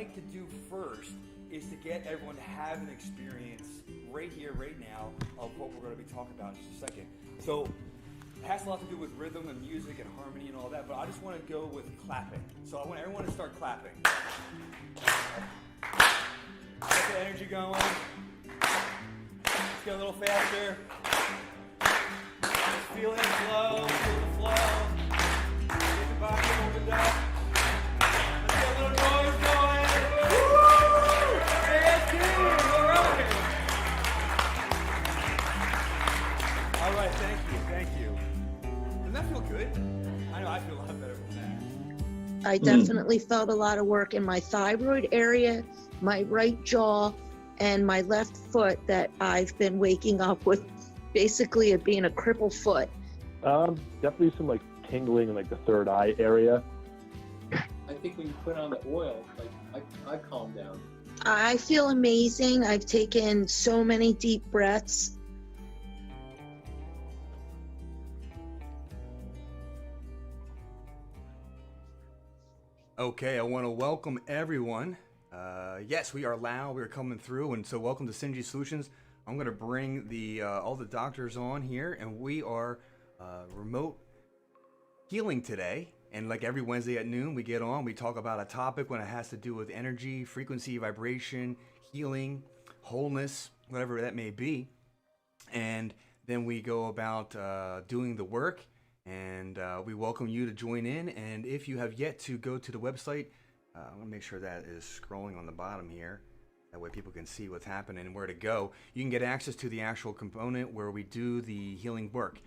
like to do first is to get everyone to have an experience right here, right now, of what we're going to be talking about in just a second. So it has a lot to do with rhythm and music and harmony and all that, but I just want to go with clapping. So I want everyone to start clapping. Get the energy going. Let's go a little faster. Just feel the flow, feel the flow. Get the body opened up. Let's get a little noise going. Woo! Hey, team, all right. All right, thank you. Doesn't that feel good? I know I feel a lot better from that. I definitely felt a lot of work in my thyroid area, my right jaw, and my left foot that I've been waking up with basically it being a crippled foot. Definitely some like tingling in like the third eye area. I think when you put on the oil, like I calm down. I feel amazing. I've taken so many deep breaths. Okay, I want to welcome everyone. Yes, we are loud. We're coming through, and so welcome to Synergy Solutions. I'm going to bring the all the doctors on here, and we are remote healing today. And like every Wednesday at noon, we get on. We talk about a topic when it has to do with energy, frequency, vibration, healing, wholeness, whatever that may be. And then we go about doing the work. And we welcome you to join in. And if you have yet to go to the website, I want to make sure that is scrolling on the bottom here. That way people can see what's happening and where to go. You can get access to the actual component where we do the healing work.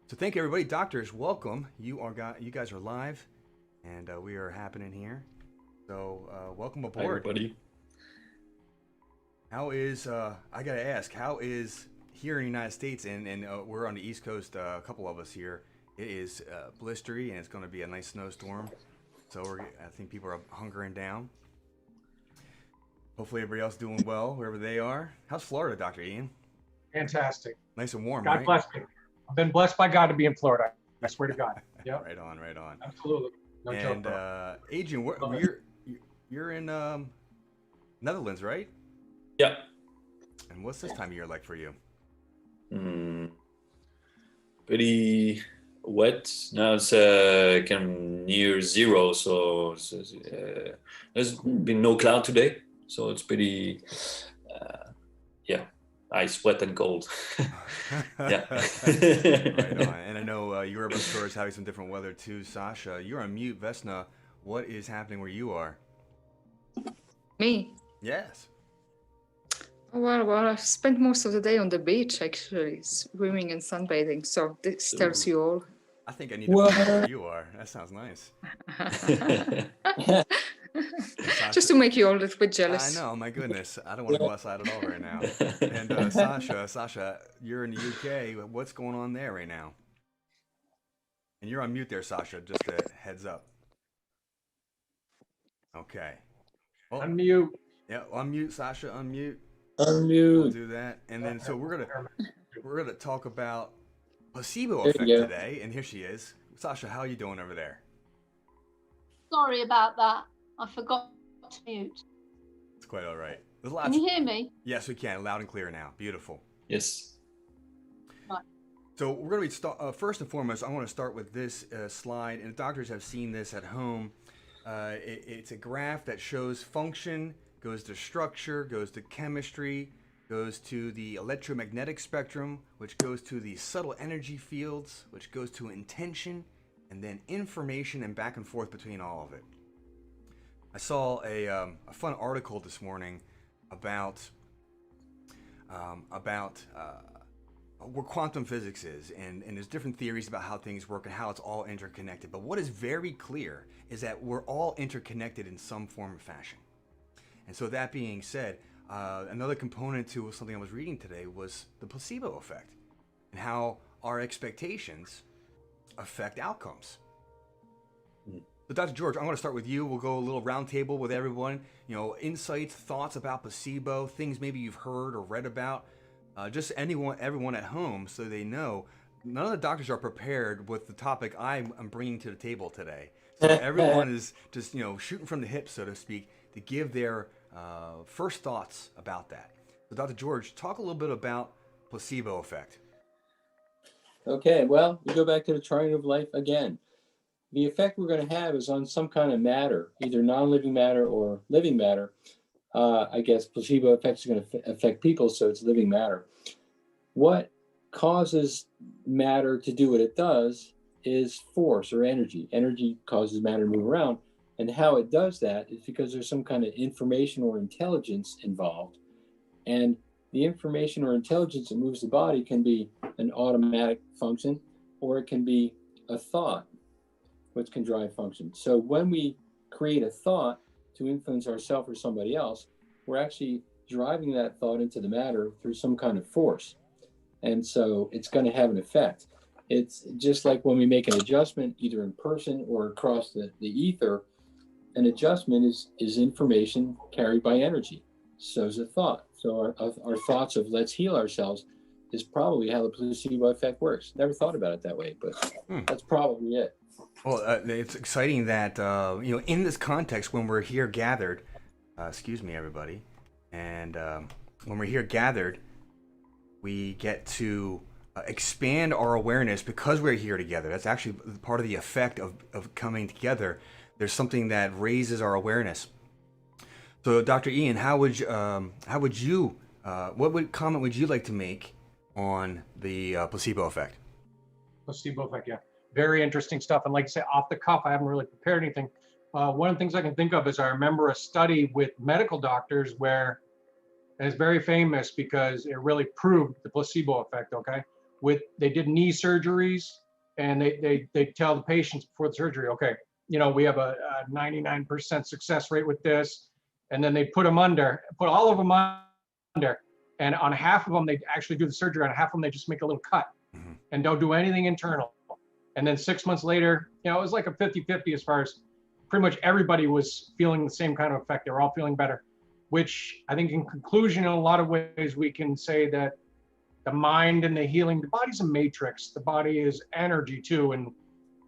So thank you, everybody. Doctors, welcome. You guys are live, and we are happening here. So welcome aboard. Hi, everybody. How is, I got to ask, how is here in the United States, and we're on the East Coast, a couple of us here. It is blistery, and it's going to be a nice snowstorm. So I think people are hunkering down. Hopefully everybody else doing well, wherever they are. How's Florida, Dr. Ian? Fantastic. Nice and warm, God right? bless me. I've been blessed by God to be in Florida. I swear to God. Yeah. Right on. Absolutely. No joke. And Adrian, you're in Netherlands, right? Yeah. And what's this time of year like for you? Pretty wet. Now it's kind of near zero, so there's been no cloud today, so it's pretty, ice, wet, and cold. Yeah. Right on. And I know Europe, I'm sure, is having some different weather too. Sasha, you're on mute. Vesna, what is happening where you are? Me? Yes. Oh, well, I've spent most of the day on the beach, actually, swimming and sunbathing. So this tells you all. I think I need to find out where you are. That sounds nice. Just to make you all a little bit jealous. I know, my goodness. I don't want to go outside at all right now. And Sasha, you're in the UK. What's going on there right now? And you're on mute there, Sasha. Just a heads up. Okay. Oh, Unmute. yeah, unmute, Sasha. Unmute. Unmute. We'll do that, and then so we're gonna talk about placebo effect There you go. today. And here she is, Sasha. How are you doing over there? Sorry about that. I forgot to mute. It's quite all right. There's Can lots. you hear me? Yes, we can. Loud and clear now. Beautiful. Yes. Right. So we're going to be first and foremost. I want to start with this slide, and doctors have seen this at home. It's a graph that shows function, goes to structure, goes to chemistry, goes to the electromagnetic spectrum, which goes to the subtle energy fields, which goes to intention, and then information and back and forth between all of it. I saw a fun article this morning about where quantum physics is, and there's different theories about how things work and how it's all interconnected. But what is very clear is that we're all interconnected in some form or fashion. And so that being said, another component to something I was reading today was the placebo effect and how our expectations affect outcomes. So Dr. George, I'm going to start with you. We'll go a little round table with everyone. Insights, thoughts about placebo, things maybe you've heard or read about. Just everyone at home, so they know. None of the doctors are prepared with the topic I'm bringing to the table today. So everyone is just shooting from the hip, so to speak. to give their first thoughts about that. So, Dr. George, talk a little bit about placebo effect. Okay, well, we go back to the triangle of life again. The effect we're going to have is on some kind of matter, either non-living matter or living matter. I guess placebo effects are going to affect people, so it's living matter. What causes matter to do what it does is force or energy. Energy causes matter to move around, and how it does that is because there's some kind of information or intelligence involved. And the information or intelligence that moves the body can be an automatic function, or it can be a thought, which can drive function. So when we create a thought to influence ourselves or somebody else, we're actually driving that thought into the matter through some kind of force. And so it's going to have an effect. It's just like when we make an adjustment, either in person or across the ether, an adjustment is information carried by energy. So is a thought. So our thoughts of let's heal ourselves is probably how the placebo effect works. Never thought about it that way, but that's probably it. Well, it's exciting that, in this context, when we're here gathered, excuse me, everybody, and when we're here gathered, we get to expand our awareness because we're here together. That's actually part of the effect of coming together. There's something that raises our awareness. So, Dr. Ian, what comment would you like to make on the placebo effect? Placebo effect, yeah. Very interesting stuff. And like I say, off the cuff, I haven't really prepared anything. One of the things I can think of is I remember a study with medical doctors where, and it's very famous because it really proved the placebo effect, okay? They did knee surgeries, and they tell the patients before the surgery, okay, we have a 99% success rate with this. And then they put all of them under, and on half of them, they actually do the surgery. On half of them, they just make a little cut and don't do anything internal. And then 6 months later, it was like a 50-50 as far as pretty much everybody was feeling the same kind of effect. They were all feeling better, which I think in conclusion, in a lot of ways, we can say that the mind and the healing, the body's a matrix. The body is energy too. And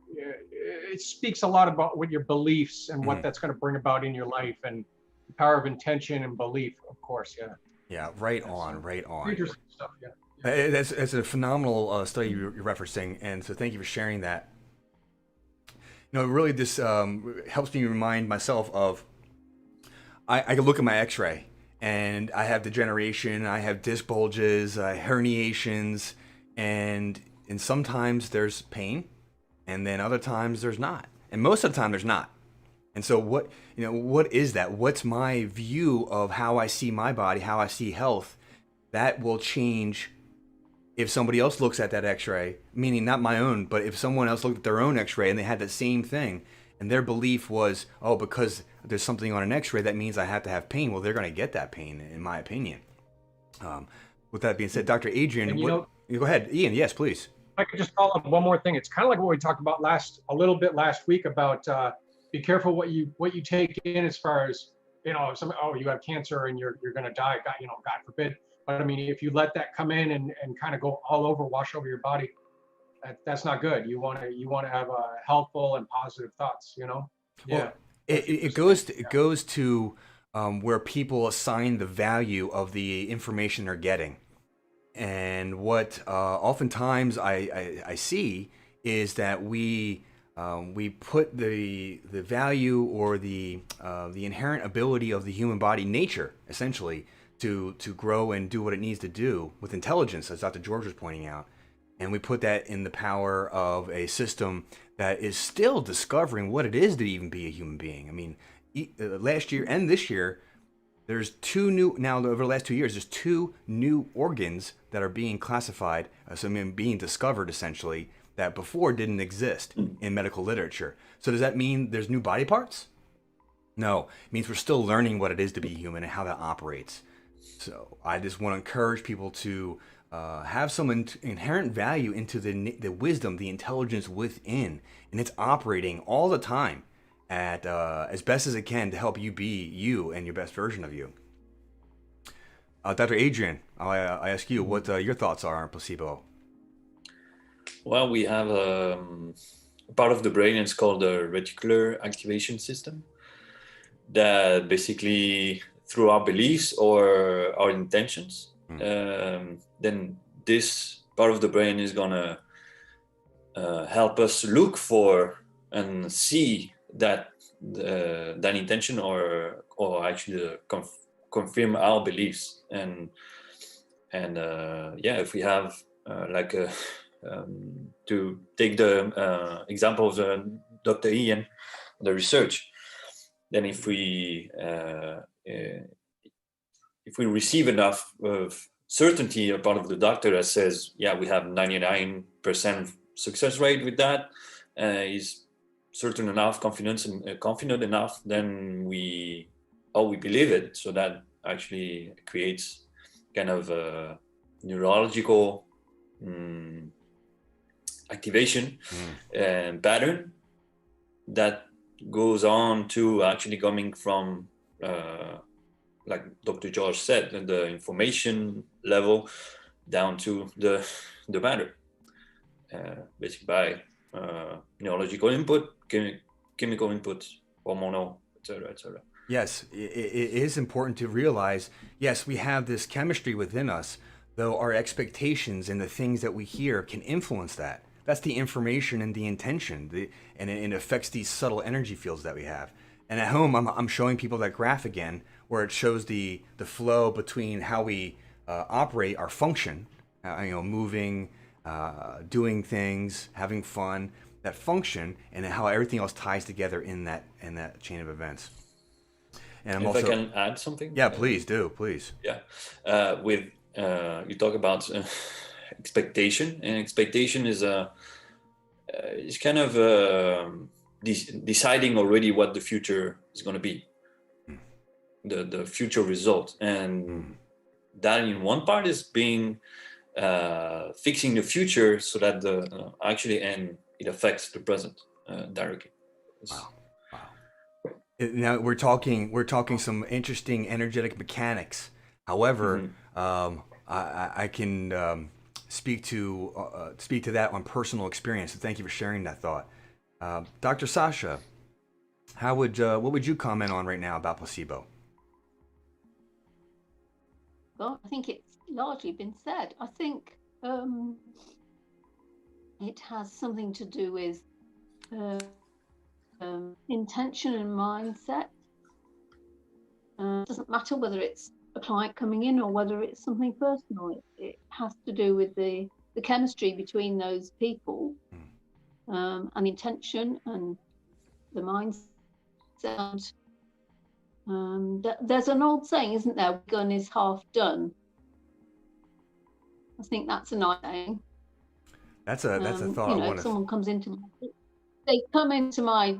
it speaks a lot about what your beliefs and what that's going to bring about in your life, and the power of intention and belief, of course. Yeah. Yeah, right on. Interesting stuff, yeah. That's a phenomenal study you're referencing, and so thank you for sharing that. Really, this helps me remind myself of, I can look at my x-ray, and I have degeneration, I have disc bulges, herniations, and sometimes there's pain, and then other times there's not. And most of the time there's not. And so what is that? What's my view of how I see my body, how I see health? That will change if somebody else looks at that x-ray, meaning not my own, but if someone else looked at their own x-ray and they had the same thing, and their belief was, oh, because there's something on an x-ray, that means I have to have pain. Well, they're going to get that pain, in my opinion. With that being said, Dr. Adrian, go ahead. Ian, yes, please. I could just call up one more thing. It's kind of like what we talked about a little bit last week about be careful what you take in as far as, you have cancer and you're going to die, God forbid. But I mean, if you let that come in and kind of go all over, wash over your body, that's not good. You want to have helpful and positive thoughts, Yeah. Well, it goes to where people assign the value of the information they're getting. And what oftentimes I see is that we put the value or the inherent ability of the human body, nature, essentially, to grow and do what it needs to do with intelligence, as Dr. George was pointing out. And we put that in the power of a system that is still discovering what it is to even be a human being. I mean, last year and this year, over the last 2 years, there's 2 new organs that are being classified, being discovered essentially, that before didn't exist in medical literature. So does that mean there's new body parts? No, it means we're still learning what it is to be human and how that operates. So I just want to encourage people to have some inherent value into the wisdom, the intelligence within, and it's operating all the time at as best as it can to help you be you and your best version of you. Dr. Adrian, I ask you what your thoughts are on placebo. Well, we have part of the brain, it's called the reticular activation system. that basically through our beliefs or our intentions, then this part of the brain is gonna help us look for and see that that intention or actually confirm our beliefs. And yeah, if we have like a to take the example of Dr. Ian, the research, then if we receive enough of certainty about of the doctor that says, yeah, we have 99% success rate with that, is certain enough, confident enough, then we believe it. So that actually creates kind of a neurological activation and pattern that goes on to actually coming from like Dr. George said, the information level down to the matter, basically by neurological input, chemical input, hormonal, etc., etc. Yes, it is important to realize, yes, we have this chemistry within us, though our expectations and the things that we hear can influence that. That's the information and the intention, and it affects these subtle energy fields that we have. And at home, I'm showing people that graph again, where it shows the flow between how we operate our function, moving, doing things, having fun, that function, and how everything else ties together in that chain of events. And if I can add something? Yeah, please do, please. Yeah, with you talk about expectation, and expectation is it's kind of deciding already what the future is going to be, the future result, and that in one part is being fixing the future so that the actually and it affects the present directly. Wow. Now we're talking some interesting energetic mechanics. However, I can speak to that on personal experience. So thank you for sharing that thought, Dr. Sasha. What would you comment on right now about placebo? Well, I think it's largely been said. I think it has something to do with intention and mindset. It doesn't matter whether it's a client coming in or whether it's something personal. It has to do with the chemistry between those people, and intention and the mindset. There's an old saying, isn't there? Gun is half done. I think that's a nice saying. That's a thought. If someone comes they come into my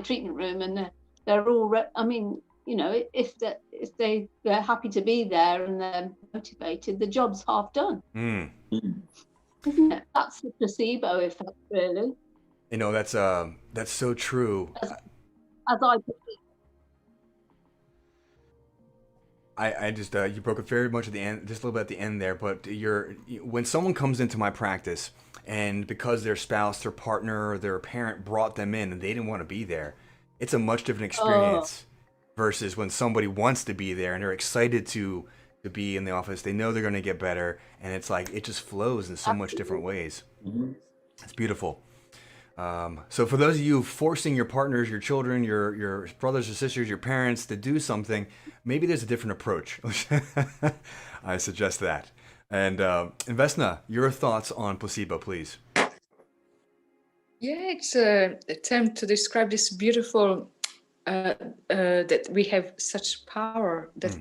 treatment room and they're all. If they're happy to be there and they're motivated, the job's half done. Isn't it? That's the placebo effect, really. That's so true. As I put it. I just you broke it very much at the end, just a little bit at the end there. But when someone comes into my practice and because their spouse, their partner, or their parent brought them in and they didn't want to be there, it's a much different experience versus when somebody wants to be there and they're excited to be in the office. They know they're going to get better, and it's like it just flows in so much different ways. It's beautiful. So for those of you forcing your partners, your children, your brothers or sisters, your parents to do something, maybe there's a different approach. I suggest that. And Vesna, your thoughts on placebo, please. Yeah, it's an attempt to describe this beautiful that we have such power, that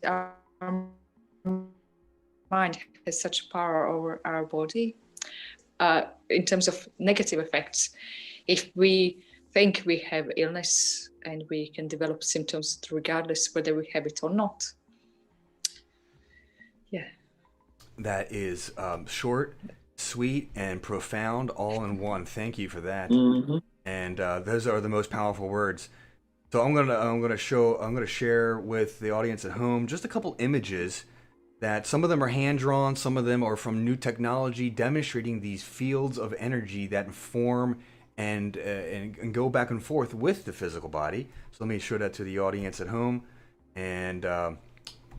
our mind has such power over our body. In terms of negative effects, if we think we have illness and we can develop symptoms regardless whether we have it or not. Yeah. That is short, sweet, and profound all in one. Thank you for that. And those are the most powerful words. So I'm gonna share with the audience at home just a couple images that some of them are hand-drawn, some of them are from new technology demonstrating these fields of energy that inform and go back and forth with the physical body. So let me show that to the audience at home. And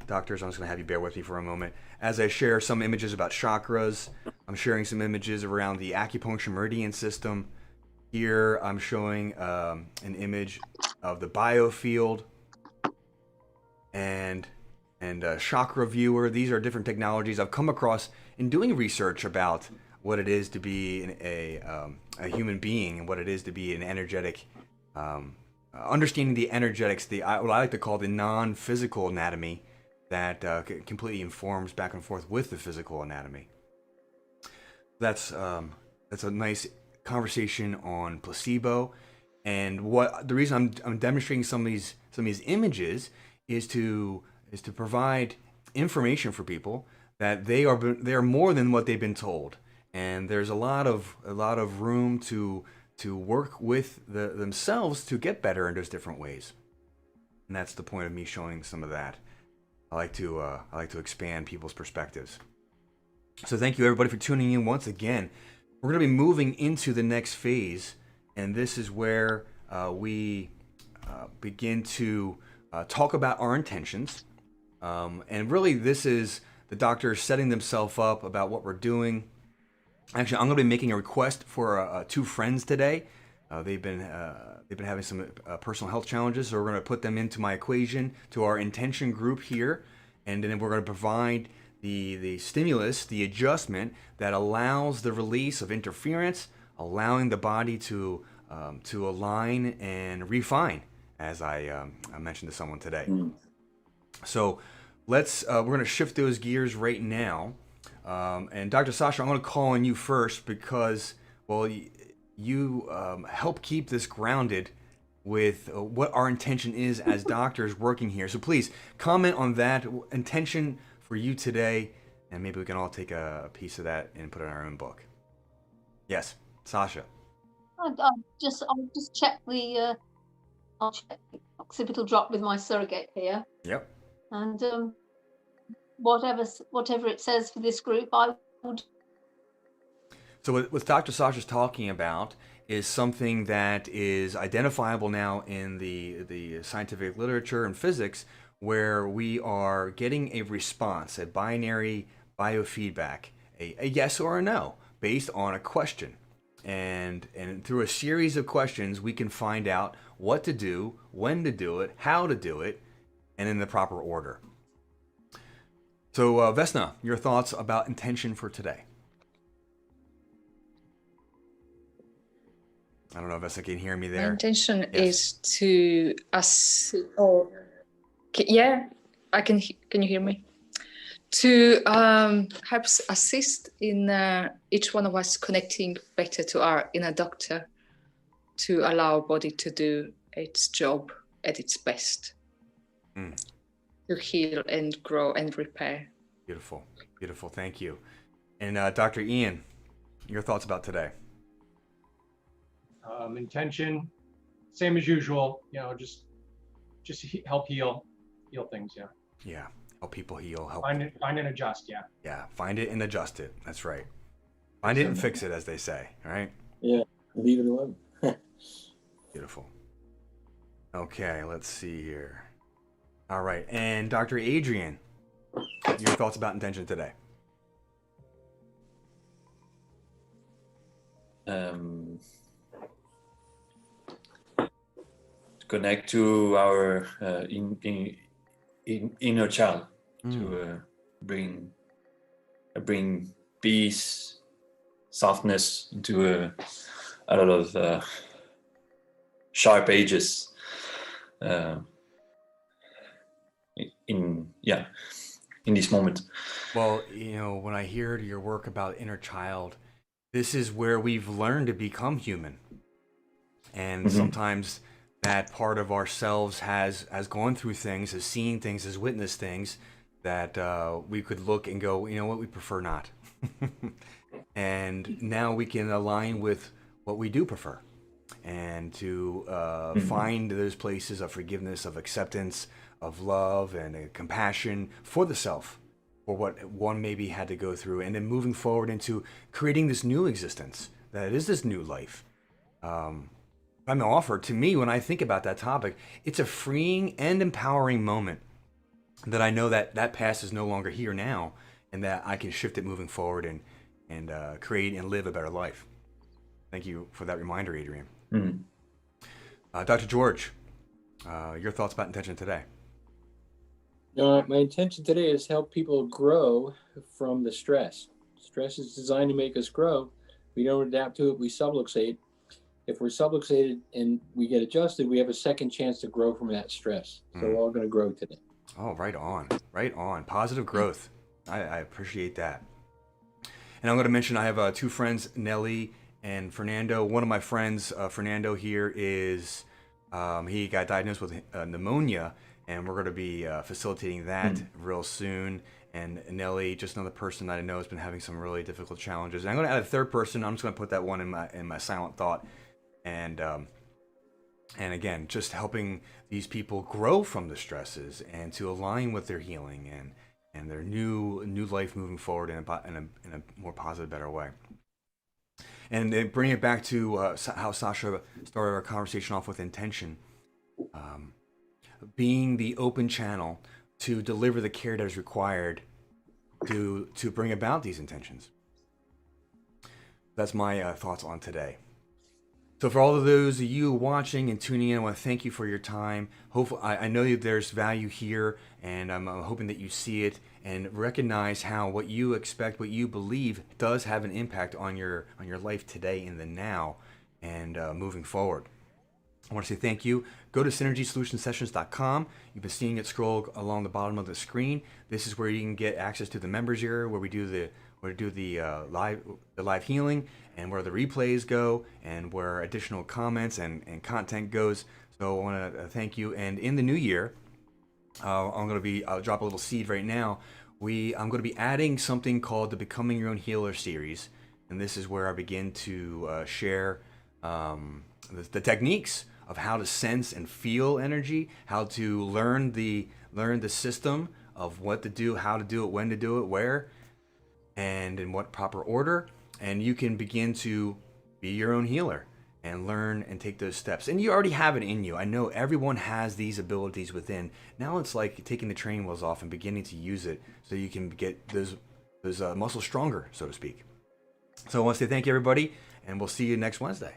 doctors, I'm just going to have you bear with me for a moment. As I share some images about chakras, I'm sharing some images around the acupuncture meridian system. Here I'm showing an image of the biofield and chakra viewer. These are different technologies I've come across in doing research about what it is to be a human being and what it is to be an energetic, understanding the energetics, what I like to call the non-physical anatomy that completely informs back and forth with the physical anatomy. That's a nice conversation on placebo, and what the reason I'm demonstrating some of these images is to provide information for people that they are more than what they've been told, and there's a lot of room to work with themselves to get better in those different ways, and that's the point of me showing some of that. I like to expand people's perspectives. So thank you everybody for tuning in once again. We're going to be moving into the next phase, and this is where we begin to talk about our intentions. And really, this is the doctors setting themselves up about what we're doing. Actually, I'm going to be making a request for two friends today. They've been having some personal health challenges, so we're going to put them into my equation to our intention group here, and then we're going to provide the stimulus, the adjustment that allows the release of interference, allowing the body to align and refine, as I mentioned to someone today. So we're going to shift those gears right now. And Dr. Sasha, I'm going to call on you first because, well, you help keep this grounded with what our intention is as doctors working here. So please comment on that intention for you today, and maybe we can all take a piece of that and put it in our own book. Yes, Sasha. I'll just check I'll check the occipital drop with my surrogate here. Yep. And whatever it says for this group, I would. So what Dr. Sasha's talking about is something that is identifiable now in the scientific literature and physics, where we are getting a response, a binary biofeedback, a yes or a no, based on a question. And through a series of questions, we can find out what to do, when to do it, how to do it, and in the proper order. So Vesna, your thoughts about intention for today? I don't know if Vesna can hear me there. My intention Yes. is to yeah, I can. Can you hear me? To help assist in each one of us connecting better to our inner doctor, to allow our body to do its job at its best, to heal and grow and repair. Beautiful, beautiful. Thank you. And Dr. Ian, your thoughts about today? Intention, same as usual. Just help heal things. Yeah. Yeah. Help people heal. Help. Find and adjust. Yeah. Yeah. Find it and adjust it. That's right. Find it and fix it, as they say. Right. Yeah. Leave it alone. Beautiful. Okay. Let's see here. All right. And Dr. Adrian, your thoughts about intention today? Connect to our inner child, to bring peace, softness into a lot of sharp edges in this moment. Well, when I hear your work about inner child, this is where we've learned to become human, and sometimes that part of ourselves has gone through things, has seen things, has witnessed things that we could look and go, you know what, we prefer not. And now we can align with what we do prefer, and to find those places of forgiveness, of acceptance, of love, and compassion for the self, for what one maybe had to go through, and then moving forward into creating this new existence that is this new life. I'm offered to me when I think about that topic, it's a freeing and empowering moment that I know that that past is no longer here now, and that I can shift it moving forward and create and live a better life. Thank you for that reminder, Adrian. Mhm. Dr. George, your thoughts about intention today? My intention today is help people grow from the stress. Stress is designed to make us grow. We don't adapt to it, we subluxate. If we're subluxated and we get adjusted, we have a second chance to grow from that stress. So we're all going to grow today. Oh, right on. Right on. Positive growth. I appreciate that. And I'm going to mention I have two friends, Nelly and Fernando. One of my friends, Fernando here, is he got diagnosed with pneumonia, and we're going to be facilitating that real soon. And Nelly, just another person that I know has been having some really difficult challenges. And I'm going to add a third person. I'm just going to put that one in my silent thought. And again, just helping these people grow from the stresses and to align with their healing and their new life moving forward in a more positive, better way. And then bring it back to how Sasha started our conversation off with intention, being the open channel to deliver the care that is required to bring about these intentions. That's my thoughts on today. So for all of those of you watching and tuning in, I want to thank you for your time. Hopefully, I know that there's value here, and I'm hoping that you see it and recognize how what you expect, what you believe, does have an impact on your life today in the now and moving forward. I want to say thank you. Go to synergysolutionsessions.com. You've been seeing it scroll along the bottom of the screen. This is where you can get access to the members area, where we do the live healing, and where the replays go, and where additional comments and content goes. So I want to thank you. And in the new year, I'll drop a little seed right now. I'm going to be adding something called the Becoming Your Own Healer series, and this is where I begin to share the techniques of how to sense and feel energy, how to learn the system of what to do, how to do it, when to do it, where, and in what proper order. And you can begin to be your own healer and learn and take those steps. And you already have it in you. I know everyone has these abilities within. Now it's like taking the training wheels off and beginning to use it so you can get those muscles stronger, so to speak. So I want to say thank you, everybody, and we'll see you next Wednesday.